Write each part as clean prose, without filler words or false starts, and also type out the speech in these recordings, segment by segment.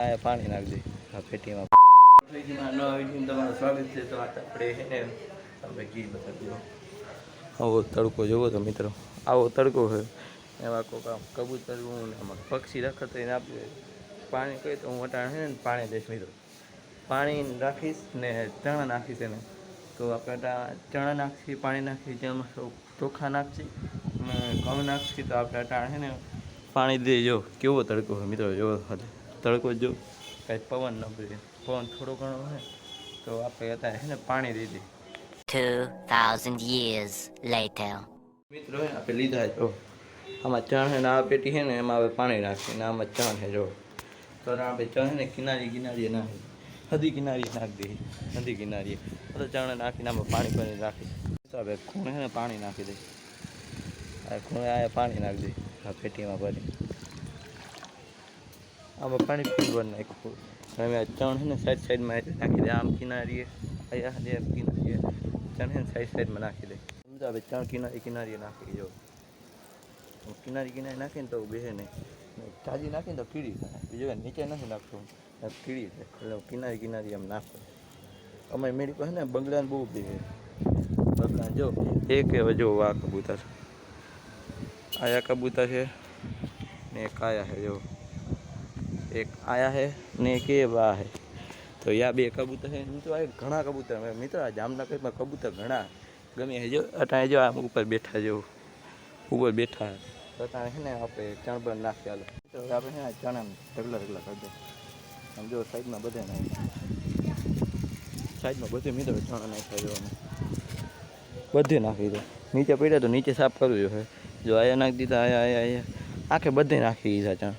આ પાણી નાખી દે આ પેટીમાં. તમારું સ્વાગત છે. તો આપણે એને તમે ઘી બતાવી આવો તડકો જોવો તો મિત્રો, આવો તડકો છે. એમાં કોઈક આમ કબૂતર એમાં પક્ષી રખત એને આપી પાણી કહે તો હું વટાણ છે ને પાણી દઈશ મિત્રો. પાણી રાખીશ ને ચણા નાખીશ એને. તો આપણે ચણા નાખીએ, પાણી નાખીએ, જેમાં ચોખા નાખીએ, ઘઉં નાખીએ. તો આપણે અટાણ છે ને પાણી દેજો. કેવો તડકો હોય મિત્રો, જોવો તડકો જો કાંઈ પવન ન પડે, પવન થોડો ઘણો હોય તો આપણે અત્યારે છે ને પાણી દઈ દઈએ. 2000 years later. મિત્રો આપણે લીધા જો આમાં ચણ છે ને આ પેટી છે ને એમાં હવે પાણી નાખીએ ને આમાં ચણ છે જો. તો આપણે ચણ છે ને કિનારીએ નાખી હદી કિનારીએ નાખી દઈએ. હદી કિનારીએ તો ચણ નાખીને આમાં પાણી ભરી રાખી. તો હવે ખૂણે છે ને પાણી નાખી દઈએ. આ ખૂણે આ પાણી નાખી દઈએ આ પેટીમાં ભરી. આમાં પાણી ફૂલ ભરી નાખ્યું. હવે આ ચણ છે ને સાઈડમાં નાખી દે. આમ કિનારીએ અહીંયા કિનારીએ ચણ છે ને સાઈડમાં નાખી દે. સમજો હવે ચણ કિનારીએ નાખી જો. કિનારી નાખીને તો બેસે નહીં. તાજી નાખીને તો કીડી થાય. બીજું નીચે નથી નાખતું, કીડી થાય. એટલે કિનારી એમ નાખો. અમારી મેળી પાસે ને બંગલાને બહુ બેસે. બંગલા જો એક હવે જો આ કબૂતર, આયા કબૂતર છે ને એક આયા છે જો. એક આયા છે ને એક એ વા છે. તો યા બે કબૂતર છે. મિત્રો આ ઘણા કબૂતર મિત્રો આ જામનગરમાં કબૂતર ઘણા ગમે છે જો. અટાણે જો આમ ઉપર બેઠા જો, ઉપર બેઠા. તો અટાણે છે ને આપણે ચણ પર નાખી ચાલો. તો આપણે છે ને ચણા ઢગલા કરી દો. આમ જો સાઈડમાં બધે નાખી, સાઈડમાં બધે મિત્રો ચણા નાખ્યા જો. બધે નાખી દો. નીચે પડ્યા તો નીચે સાફ કરવું જોઈએ. જો આયા નાખી દીધા, આયા આખે બધે નાખી દીધા ચણ.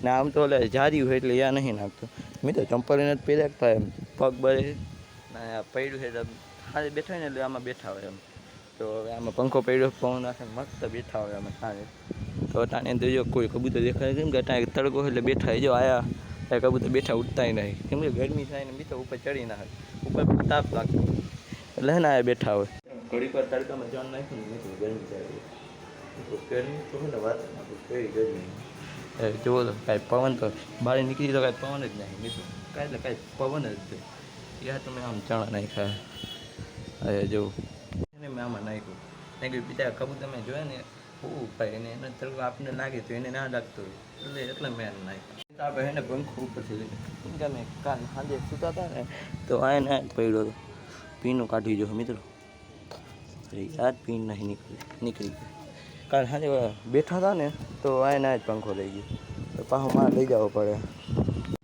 ને આમ તો ઓલે જારી હોય એટલે યા નહીં નાખતો મિત્રો. ચંપલ એને જ પહેરતા એમ પગ બળે ને પડ્યું છે તો સાંજે બેઠા હોય ને એટલે આમાં બેઠા હોય એમ. તો હવે આમાં પંખો પડ્યો, પવન નાખે મસ્ત બેઠા હોય અમે સાંજે. તો અટાણે તો જો કોઈ કબૂતર દેખાય કેમ કે અટાણે તડકો એટલે બેઠા જો આયા કબૂતર બેઠા ઉઠતાય નહીં. કેમ કે ગરમી થાય ને મિત્રો ઉપર ચડી ના હોય, ઉપર તાપ લાગતો એટલે હે ને આયા બેઠા હોય. ઘડી પર તડકામાં જણ નાખ્યું ને મિત્રો ગરમી થાય. ગરમી તો ને વાત કેવી ગરમી જોવો તો કાંઈ પવન તો બહાર નીકળી તો કાંઈ પવન જ નહીં મિત્રો. કાંઈ એટલે કાંઈ પવન જ છે. યા તમે આમ ચણા નાખ્યા હવે જો એને મેં આમાં નાખ્યું. કારણ કે બીજા કબૂતર મેં જોયા ને બહુ ભાઈ એને એને તડકો આપણને લાગે તો એને ના લાગતો હોય એટલે મેં નાખ્યું. આપણે એને પંખો ઉપરથી લઈ કેમ કે અમે કાલ સાંજે સૂતા હતા ને તો આ એને પડ્યો હતો. પીનું કાઢી જો મિત્રો, યાદ પીન નહીં નીકળી ગઈ. કાલ સાંજે બેઠા હતા ને તો આ એના જ પંખો લઈ ગયો. તો પાછો મારે લઈ જવો પડે.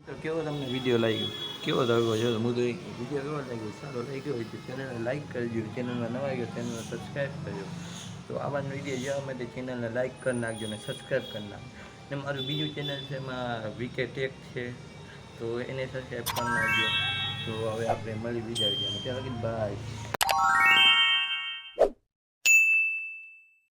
તો કેવો તમને વિડીયો લાગ્યો, કેવો તડકો જો હું તો વિડીયો કેવો લાગ્યો, સારો લાગ્યો હોય તો ચેનલને લાઈક કરજો. ચેનલમાં નવા ગયો ચેનલને સબસ્ક્રાઈબ કરજો. તો આવા વિડીયો જોવા માટે ચેનલને લાઈક કરી નાખજો ને સબસ્ક્રાઈબ કરી નાખજો. ને મારું બીજું ચેનલ છે એમાં વીકે ટેક છે તો એને સબસ્ક્રાઈબ કરી નાખજો. તો હવે આપણે મળી બીજા વિડીયોમાં. ત્યાં લગી બાય.